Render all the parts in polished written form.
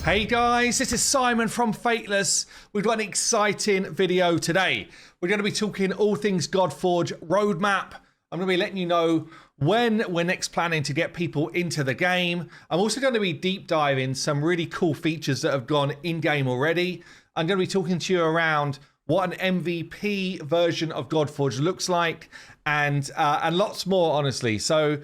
Hey guys, this is Simon from Fateless. We've got an exciting video today. We're going to be talking all things Godforge roadmap. I'm going to be letting you know when we're next planning to get people into the game. I'm also going to be deep diving some really cool features that have gone in-game already. I'm going to be talking to you around what an MVP version of Godforge looks like and lots more, honestly. So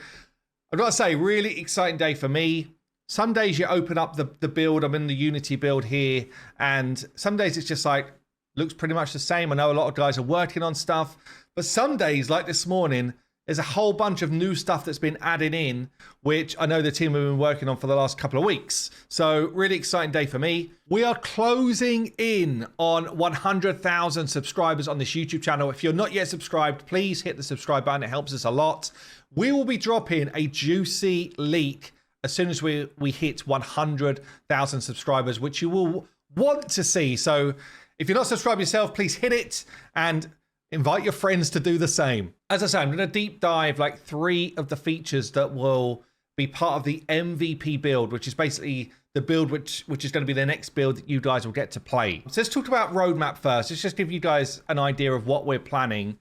I've got to say, really exciting day for me. Some days you open up the build, I'm in the Unity build here, and some days it's just like, looks pretty much the same. I know a lot of guys are working on stuff, but some days, like this morning, there's a whole bunch of new stuff that's been added in, which I know the team have been working on for the last couple of weeks. So really exciting day for me. We are closing in on 100,000 subscribers on this YouTube channel. If you're not yet subscribed, please hit the subscribe button. It helps us a lot. We will be dropping a juicy leak as soon as we hit 100,000 subscribers, which you will want to see. So if you're not subscribed yourself, please hit it and invite your friends to do the same. As I say, I'm going to deep dive like 3 of the features that will be part of the MVP build, which is basically the build which is going to be the next build that you guys will get to play. So let's talk about roadmap first. Let's just give you guys an idea of what we're planning.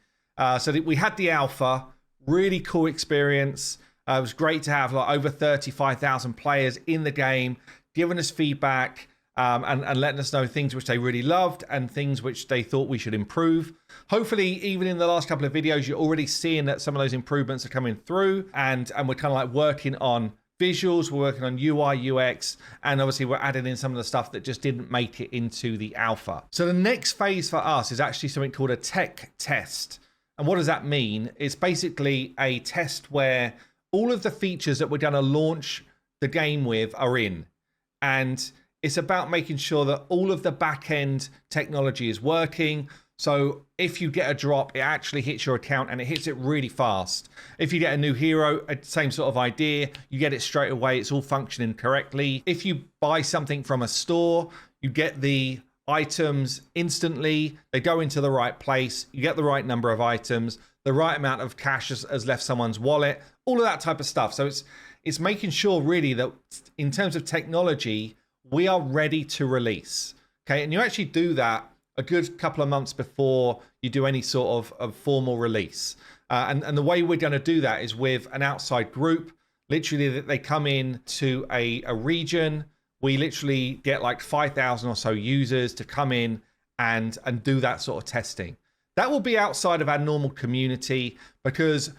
So that we had the alpha, really cool experience. It was great to have like over 35,000 players in the game, giving us feedback and letting us know things which they really loved and things which they thought we should improve. Hopefully, even in the last couple of videos, you're already seeing that some of those improvements are coming through, and we're kind of like working on visuals, we're working on UI, UX, and obviously we're adding in some of the stuff that just didn't make it into the alpha. So the next phase for us is actually something called a tech test. And what does that mean? It's basically a test where all of the features that we're going to launch the game with are in. And it's about making sure that all of the back-end technology is working. So if you get a drop, it actually hits your account and it hits it really fast. If you get a new hero, same sort of idea, you get it straight away. It's all functioning correctly. If you buy something from a store, you get the items instantly. They go into the right place. You get the right number of items. The right amount of cash has left someone's wallet, all of that type of stuff. So it's making sure really that in terms of technology, we are ready to release. Okay, and you actually do that a good couple of months before you do any sort of formal release. And the way we're going to do that is with an outside group. Literally, they come in to a region. We literally get like 5,000 or so users to come in and do that sort of testing. That will be outside of our normal community because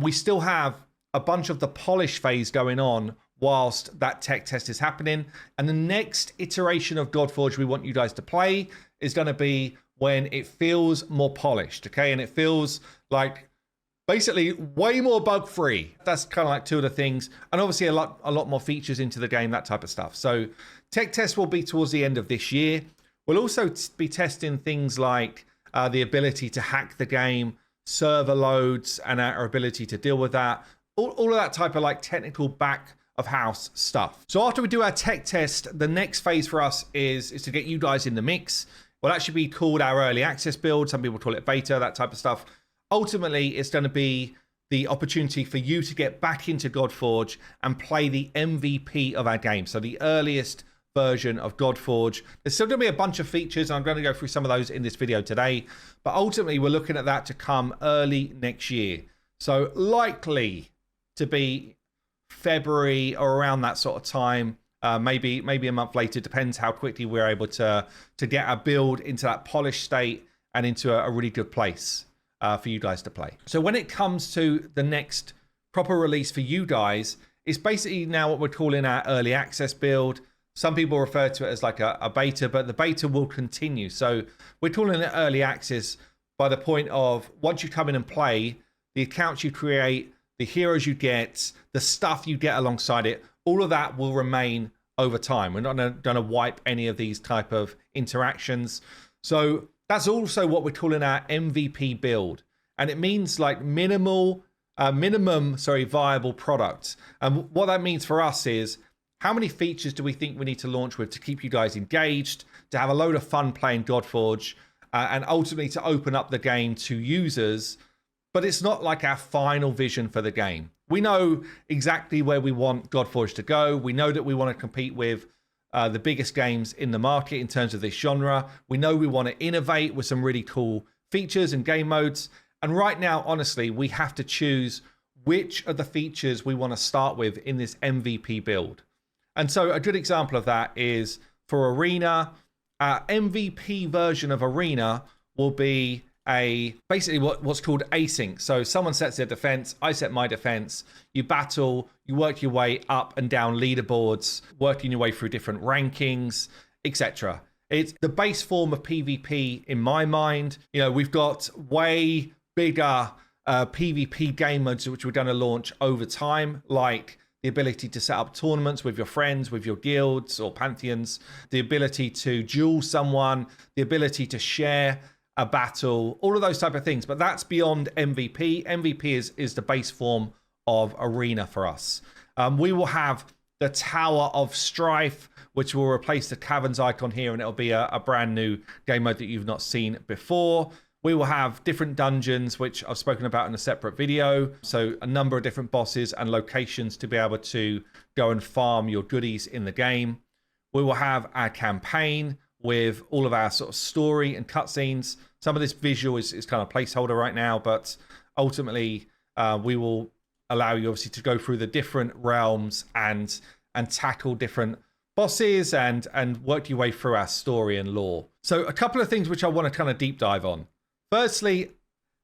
we still have a bunch of the polish phase going on whilst that tech test is happening. And the next iteration of Godforge we want you guys to play is going to be when it feels more polished, okay? And it feels like basically way more bug-free. That's kind of like 2 of the things. And obviously a lot more features into the game, that type of stuff. So tech test will be towards the end of this year. We'll also be testing things like the ability to hack the game, server loads, and our ability to deal with that. All of that type of like technical back of house stuff. So after we do our tech test, the next phase for us is to get you guys in the mix. Will actually be called our early access build. Some people call it beta, that type of stuff. Ultimately, it's going to be the opportunity for you to get back into Godforge and play the MVP of our game. So the earliest version of Godforge. There's still going to be a bunch of features, and I'm going to go through some of those in this video today. But ultimately, we're looking at that to come early next year. So likely to be February or around that sort of time, maybe a month later. Depends how quickly we're able to get our build into that polished state and into a really good place for you guys to play. So when it comes to the next proper release for you guys, it's basically now what we're calling our early access build. Some people refer to it as like a beta, but the beta will continue. So we're calling it early access by the point of once you come in and play, the accounts you create, the heroes you get, the stuff you get alongside it, all of that will remain over time. We're not going to wipe any of these type of interactions. So that's also what we're calling our MVP build. And it means like minimum viable product. And what that means for us is, how many features do we think we need to launch with to keep you guys engaged, to have a load of fun playing Godforge, and ultimately to open up the game to users? But it's not like our final vision for the game. We know exactly where we want Godforge to go. We know that we want to compete with the biggest games in the market in terms of this genre. We know we want to innovate with some really cool features and game modes. And right now, honestly, we have to choose which of the features we want to start with in this MVP build. And so a good example of that is for Arena. Our MVP version of Arena will be basically what's called async. So someone sets their defense, I set my defense, you battle, you work your way up and down leaderboards, working your way through different rankings, etc. It's the base form of PvP in my mind. You know, we've got way bigger PvP game modes which we're going to launch over time, like the ability to set up tournaments with your friends, with your guilds or pantheons, the ability to duel someone, the ability to share a battle, all of those type of things. But that's beyond MVP. MVP is the base form of Arena for us. We will have the Tower of Strife, which will replace the Caverns icon here, and it'll be a brand new game mode that you've not seen before. We will have different dungeons, which I've spoken about in a separate video. So a number of different bosses and locations to be able to go and farm your goodies in the game. We will have our campaign with all of our sort of story and cutscenes. Some of this visual is kind of placeholder right now, but ultimately we will allow you obviously to go through the different realms and tackle different bosses and work your way through our story and lore. So a couple of things which I want to kind of deep dive on. Firstly,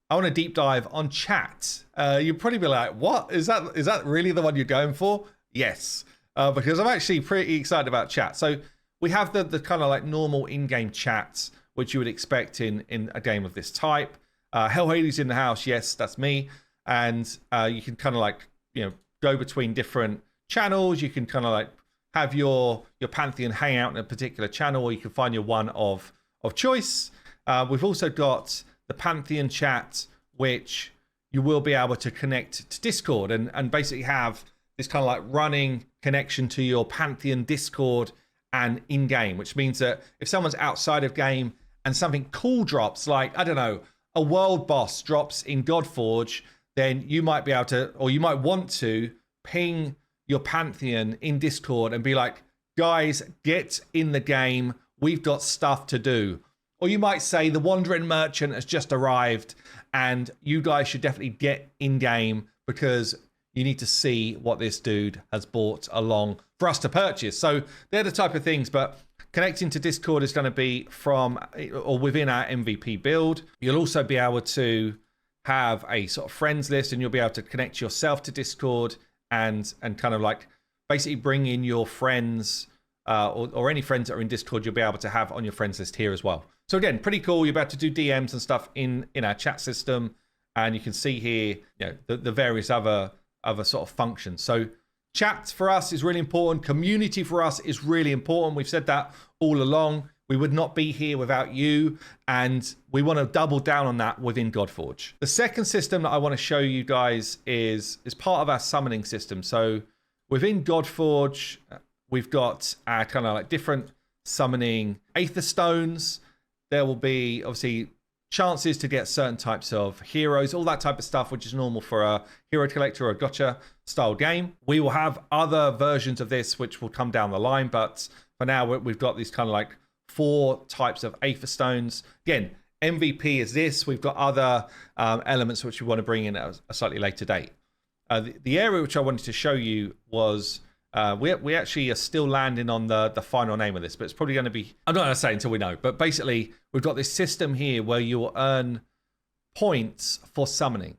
I want to deep dive on chat. You'd probably be like, what? Is that really the one you're going for? Yes, because I'm actually pretty excited about chat. So we have the kind of like normal in-game chats, which you would expect in a game of this type. Hellhades in the house, yes, that's me. And you can kind of like, you know, go between different channels. You can kind of like have your pantheon hang out in a particular channel, or you can find your one of choice. We've also got the Pantheon chat, which you will be able to connect to Discord and basically have this kind of like running connection to your Pantheon Discord and in-game, which means that if someone's outside of game and something cool drops, like, I don't know, a world boss drops in Godforge, then you might be able to, or you might want to ping your Pantheon in Discord and be like, guys, get in the game. We've got stuff to do. Or you might say the Wandering Merchant has just arrived and you guys should definitely get in game because you need to see what this dude has bought along for us to purchase. So they're the type of things, but connecting to Discord is going to be from or within our MVP build. You'll also be able to have a sort of friends list, and you'll be able to connect yourself to Discord and kind of like basically bring in your friends or any friends that are in Discord you'll be able to have on your friends list here as well. So again, pretty cool. You're about to do DMs and stuff in our chat system, and you can see here, you know, the various other sort of functions. So chat for us is really important. Community for us is really important. We've said that all along. We would not be here without you, and we want to double down on that within Godforge. The second system that I want to show you guys is part of our summoning system. So within Godforge, we've got our kind of like different summoning Aether Stones. There will be obviously chances to get certain types of heroes, all that type of stuff, which is normal for a hero collector or a gotcha style game. We will have other versions of this, which will come down the line. But for now, we've got these kind of like 4 types of Aether Stones. Again, MVP is this. We've got other elements which we want to bring in at a slightly later date. The area which I wanted to show you was we actually are still landing on the final name of this, but it's probably going to be, I'm not going to say until we know, but basically we've got this system here where you'll earn points for summoning,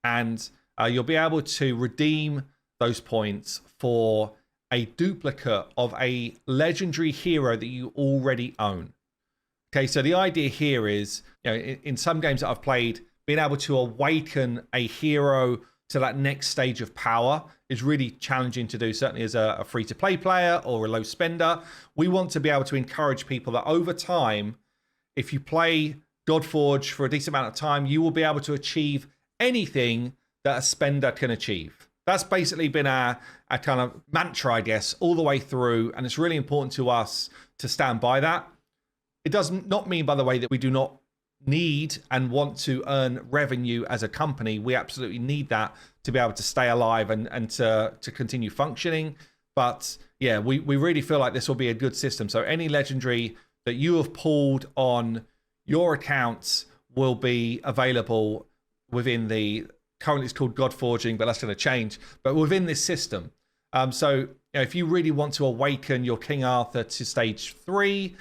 and you'll be able to redeem those points for a duplicate of a legendary hero that you already own. Okay, so the idea here is, you know, in some games that I've played, being able to awaken a hero to that next stage of power is really challenging to do, certainly as a free-to-play player or a low spender. We want to be able to encourage people that over time, if you play Godforge for a decent amount of time, you will be able to achieve anything that a spender can achieve. That's basically been our kind of mantra, I guess, all the way through, and it's really important to us to stand by that. It does not mean, by the way, that we do not need and want to earn revenue as a company. We absolutely need that to be able to stay alive and to continue functioning. But yeah, we really feel like this will be a good system. So any legendary that you have pulled on your accounts will be available within the, currently it's called Godforging, but that's going to change, but within this system. So you know, if you really want to awaken your King Arthur to stage 3,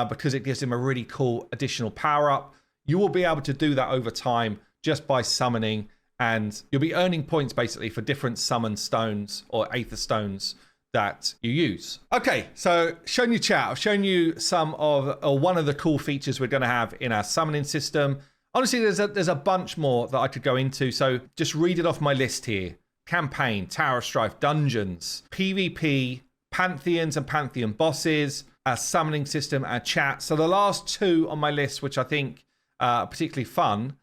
because it gives him a really cool additional power up, you will be able to do that over time just by summoning, and you'll be earning points basically for different summon stones or Aether stones that you use. Okay, so shown you chat, I've shown you some of, or one of the cool features we're going to have in our summoning system. Honestly, there's a bunch more that I could go into, so just read it off my list here. Campaign, Tower of Strife, dungeons, PvP, pantheons and pantheon bosses, our summoning system, our chat. So the last two on my list, which I think are particularly fun,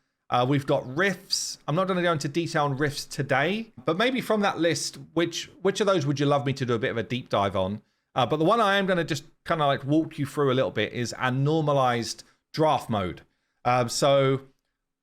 we've got rifts. I'm not going to go into detail on rifts today, but maybe from that list, which of those would you love me to do a bit of a deep dive on? But the one I am going to just kind of like walk you through a little bit is our normalized draft mode. So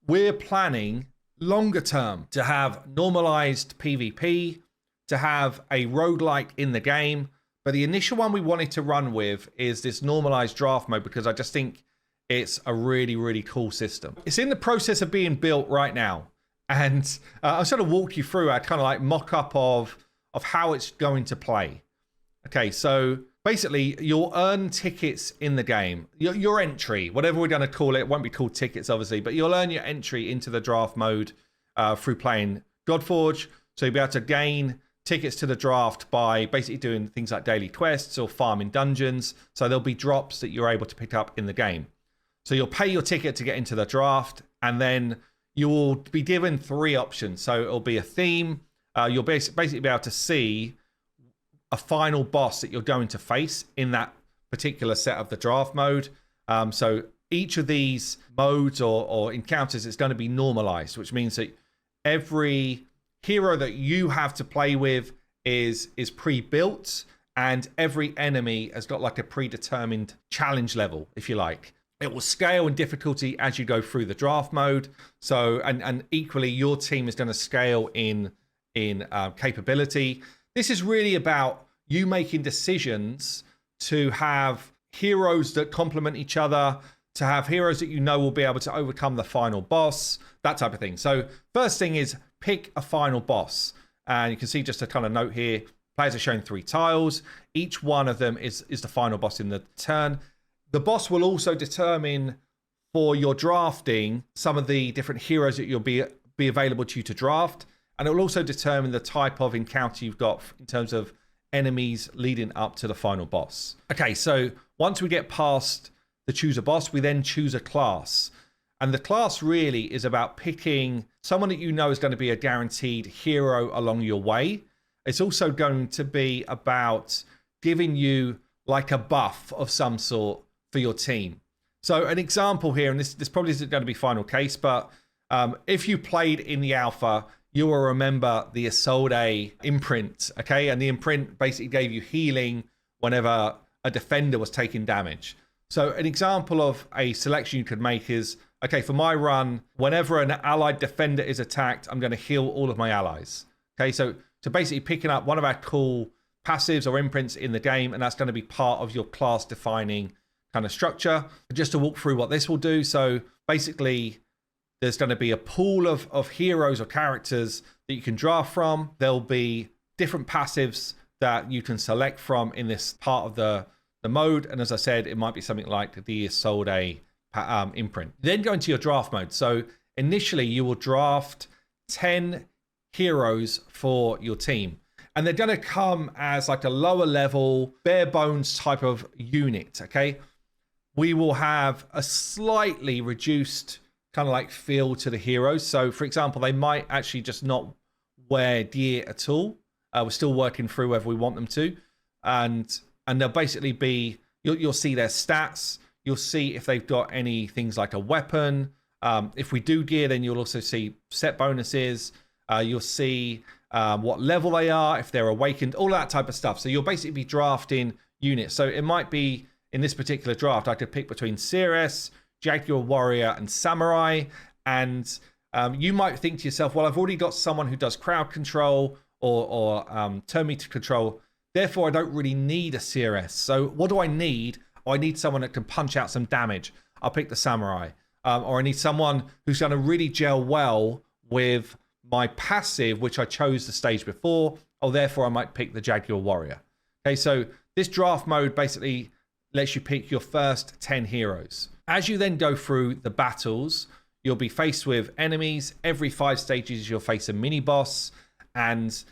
we're planning longer term to have normalized PvP, to have a roguelike in the game. But the initial one we wanted to run with is this normalized draft mode because I just think it's a really, really cool system. It's in the process of being built right now. And I'll sort of walk you through a kind of like mock-up of how it's going to play. Okay, so basically you'll earn tickets in the game. Your entry, whatever we're going to call it, won't be called tickets obviously, but you'll earn your entry into the draft mode through playing Godforge. So you'll be able to gain tickets to the draft by basically doing things like daily quests or farming dungeons. So there'll be drops that you're able to pick up in the game. So you'll pay your ticket to get into the draft, and then you will be given 3 options. So it'll be a theme. You'll basically be able to see a final boss that you're going to face in that particular set of the draft mode. So each of these modes or encounters is going to be normalized, which means that every hero that you have to play with is pre-built, and every enemy has got like a predetermined challenge level, if you like. It will scale in difficulty as you go through the draft mode. So, and equally, your team is going to scale in capability. This is really about you making decisions to have heroes that complement each other, to have heroes that you know will be able to overcome the final boss, that type of thing. So first thing is pick a final boss. And you can see just a kind of note here, players are shown 3 tiles. Each one of them is the final boss in the turn. The boss will also determine for your drafting some of the different heroes that you'll be available to you to draft. And it will also determine the type of encounter you've got in terms of enemies leading up to the final boss. Okay, so once we get past the choose a boss, we then choose a class. And the class really is about picking someone that you know is going to be a guaranteed hero along your way. It's also going to be about giving you like a buff of some sort for your team. So an example here, and this probably isn't going to be final case, but if you played in the alpha, you will remember the Isolde imprint, okay? And the imprint basically gave you healing whenever a defender was taking damage. So an example of a selection you could make is, okay, for my run, whenever an allied defender is attacked, I'm going to heal all of my allies. Okay, so basically picking up one of our cool passives or imprints in the game, and that's going to be part of your class defining kind of structure. Just to walk through what this will do. So basically, there's going to be a pool of heroes or characters that you can draft from. There'll be different passives that you can select from in this part of the mode. And as I said, it might be something like the Isolde imprint. Then go into your draft mode. So initially, you will draft 10 heroes for your team. And they're going to come as like a lower level, bare bones type of unit, okay? We will have a slightly reduced kind of like feel to the heroes. So for example, they might actually just not wear gear at all. We're still working through whether we want them to. And they'll basically be, you'll see their stats. You'll see if they've got any things like a weapon. If we do gear, then you'll also see set bonuses. You'll see what level they are, if they're awakened, all that type of stuff. So you'll basically be drafting units. So it might be, in this particular draft, I could pick between Ceres, Jaguar Warrior, and Samurai. And you might think to yourself, well, I've already got someone who does crowd control or turn meter control. Therefore, I don't really need a CRS. So what do I need? I need someone that can punch out some damage. I'll pick the Samurai. Or I need someone who's going to really gel well with my passive, which I chose the stage before. Or therefore, I might pick the Jaguar Warrior. Okay, so this draft mode basically lets you pick your first 10 heroes. As you then go through the battles, you'll be faced with enemies. Every 5 stages, you'll face a mini boss, and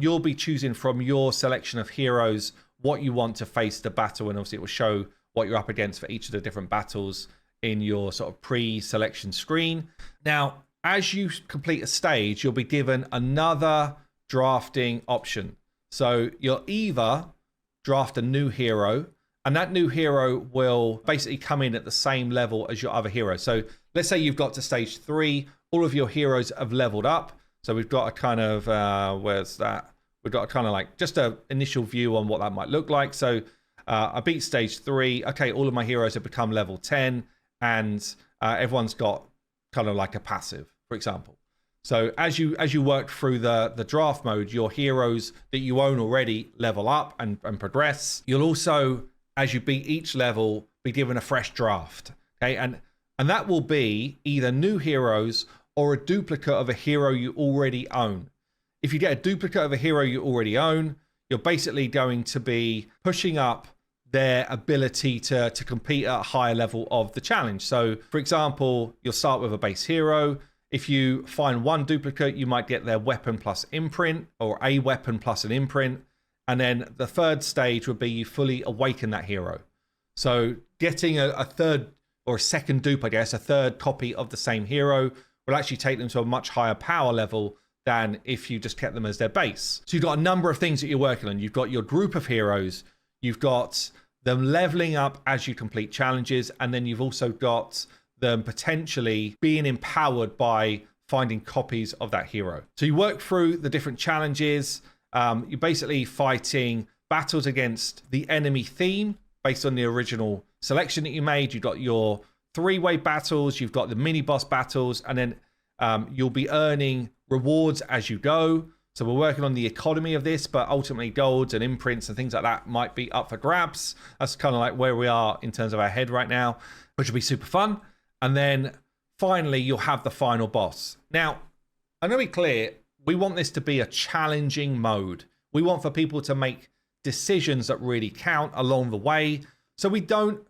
you'll be choosing from your selection of heroes what you want to face the battle, and obviously it will show what you're up against for each of the different battles in your sort of pre-selection screen. Now, as you complete a stage, you'll be given another drafting option. So you'll either draft a new hero, and that new hero will basically come in at the same level as your other hero. So let's say you've got to stage 3, all of your heroes have leveled up. So we've got a kind of, where's that? We've got a kind of like just an initial view on what that might look like. So I beat stage 3. Okay, all of my heroes have become level 10, and everyone's got kind of like a passive, for example. So as you work through the draft mode, your heroes that you own already level up and progress. You'll also, as you beat each level, be given a fresh draft. Okay, and that will be either new heroes or a duplicate of a hero you already own. If you get a duplicate of a hero you already own, you're basically going to be pushing up their ability to compete at a higher level of the challenge. So, for example, you'll start with a base hero. If you find one duplicate, you might get their weapon plus imprint, or a weapon plus an imprint. And then the third stage would be you fully awaken that hero. So getting a third or a second dupe, I guess, a third copy of the same hero will actually take them to a much higher power level than if you just kept them as their base. So you've got a number of things that you're working on. You've got your group of heroes, you've got them leveling up as you complete challenges, and then you've also got them potentially being empowered by finding copies of that hero. So you work through the different challenges. You're basically fighting battles against the enemy theme based on the original selection that you made. You've got your 3-way battles, you've got the mini boss battles, and then you'll be earning rewards as you go. So we're working on the economy of this, but ultimately golds and imprints and things like that might be up for grabs. That's kind of like where we are in terms of our head right now, which will be super fun. And then finally, you'll have the final boss. Now, I'm going to be clear, we want this to be a challenging mode. We want for people to make decisions that really count along the way. So we don't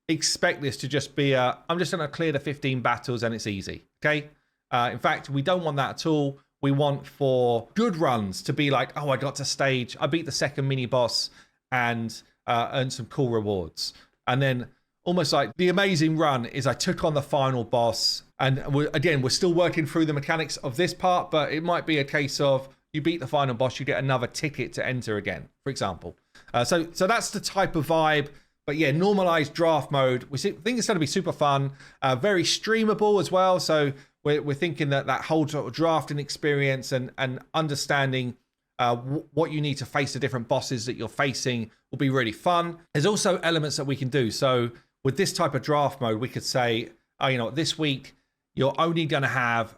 expect this to just be I'm just going to clear the 15 battles and it's easy, okay? In fact, we don't want that at all. We want for good runs to be like, oh, I got to stage, I beat the second mini boss and earned some cool rewards. And then almost like the amazing run is I took on the final boss. And we're still working through the mechanics of this part, but it might be a case of you beat the final boss, you get another ticket to enter again, for example. So that's the type of vibe. But yeah, normalized draft mode. We think it's going to be super fun, very streamable as well. So we're thinking that whole sort of drafting experience and understanding what you need to face the different bosses that you're facing will be really fun. There's also elements that we can do. So with this type of draft mode, we could say, oh, you know, this week you're only going to have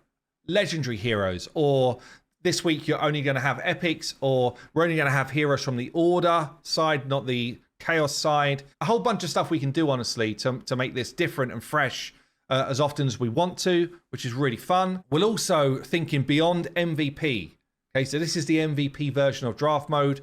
legendary heroes, or this week you're only going to have epics, or we're only going to have heroes from the order side, not the chaos side. A whole bunch of stuff we can do, honestly, to make this different and fresh as often as we want to, which is really fun. We're also thinking beyond MVP. Okay, so this is the MVP version of draft mode.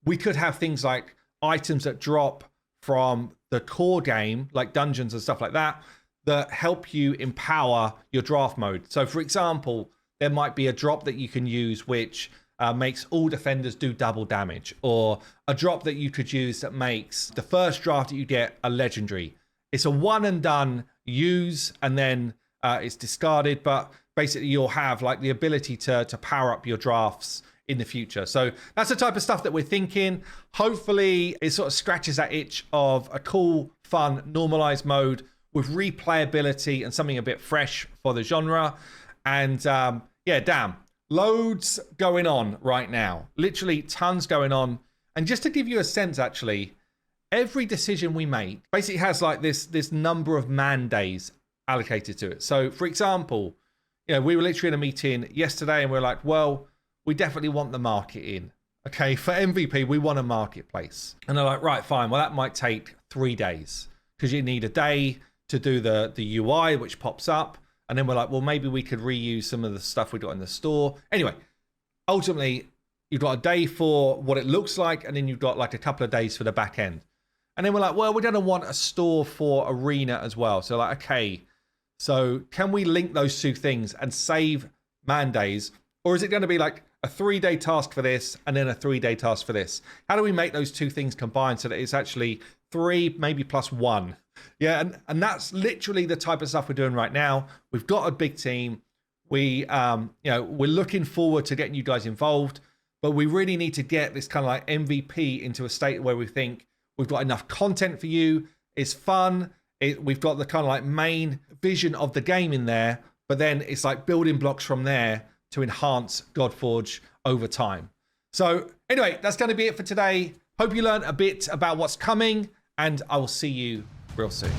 We could have things like items that drop from the core game, like dungeons and stuff like that, that help you empower your draft mode. So for example, there might be a drop that you can use which makes all defenders do double damage, or a drop that you could use that makes the first draft that you get a legendary. It's a one and done use, and then it's discarded, but basically you'll have like the ability to power up your drafts in the future. So that's the type of stuff that we're thinking. Hopefully it sort of scratches that itch of a cool, fun, normalized mode with replayability and something a bit fresh for the genre. And yeah, damn, loads going on right now. Literally tons going on. And just to give you a sense, actually, every decision we make basically has like this number of man days allocated to it. So for example, you know, we were literally in a meeting yesterday and we're like, well, we definitely want the market in. Okay, for MVP, we want a marketplace. And they're like, right, fine. Well, that might take 3 days because you need a day to do the UI, which pops up. And then we're like, well, maybe we could reuse some of the stuff we got in the store. Anyway, ultimately, you've got a day for what it looks like, and then you've got like a couple of days for the back end. And then we're like, well, we're going to want a store for Arena as well. So like, okay, so can we link those two things and save man days? Or is it going to be like a 3-day task for this and then a 3-day task for this? How do we make those two things combined so that it's actually 3, maybe plus 1? Yeah, and that's literally the type of stuff we're doing right now. We've got a big team. We're looking forward to getting you guys involved, but we really need to get this kind of like MVP into a state where we think we've got enough content for you. It's fun. We've got the kind of like main vision of the game in there, but then it's like building blocks from there to enhance Godforge over time. So anyway, that's going to be it for today. Hope you learned a bit about what's coming, and I will see you real soon.